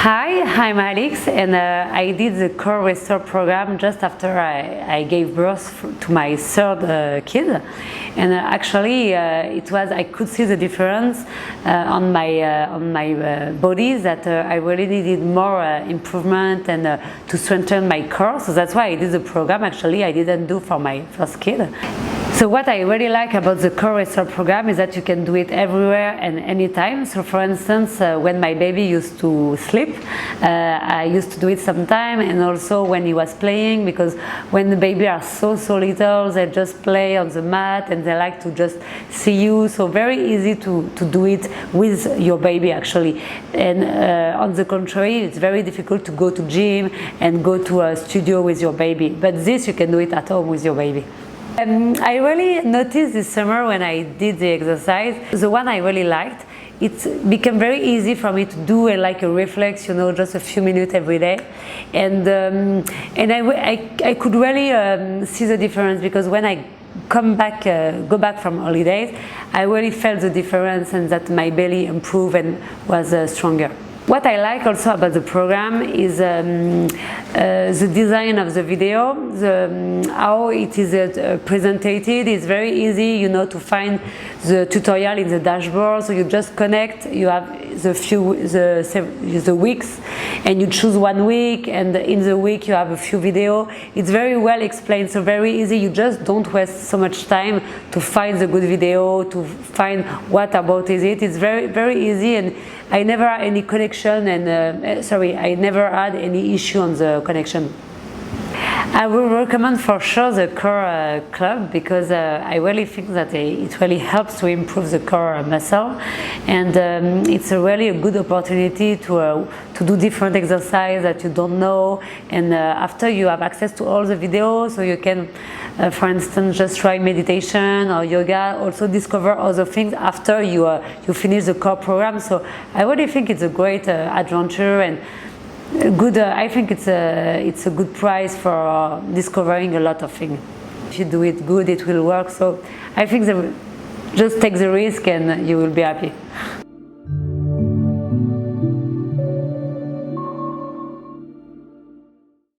Hi, I'm Alix, and I did the Core Restore program just after I gave birth to my third kid. And actually, I could see the difference on my body that I really needed more improvement and to strengthen my core. So that's why I did the program. Actually, I didn't do for my first kid. So what I really like about the Core Restore program is that you can do it everywhere and anytime. So for instance, when my baby used to sleep, I used to do it sometime, and also when he was playing, because when the baby are so little, they just play on the mat and they like to just see you. So very easy to do it with your baby actually. And on the contrary, it's very difficult to go to gym and go to a studio with your baby. But this you can do it at home with your baby. I really noticed this summer when I did the exercise, the one I really liked, it became very easy for me to do like a reflex, just a few minutes every day. And I could really see the difference, because when I go back from holidays, I really felt the difference and that my belly improved and was stronger. What I like also about the program is the design of the video, how it is presented. It's very easy, to find the tutorial in the dashboard. So you just connect. You have the weeks, and you choose 1 week, and in the week you have a few videos. It's very well explained, so very easy. You just don't waste so much time to find the good video, to find what about is it. It's very easy, and I never had any connection, and I never had any issue on the connection. I will recommend for sure the core club, because I really think that it really helps to improve the core muscle, and it's really a good opportunity to do different exercises that you don't know, and after you have access to all the videos, so you can for instance just try meditation or yoga, also discover other things after you finish the core program. So I really think it's a great adventure, and good. I think it's a good price for discovering a lot of things. If you do it good, it will work. So I think just take the risk and you will be happy.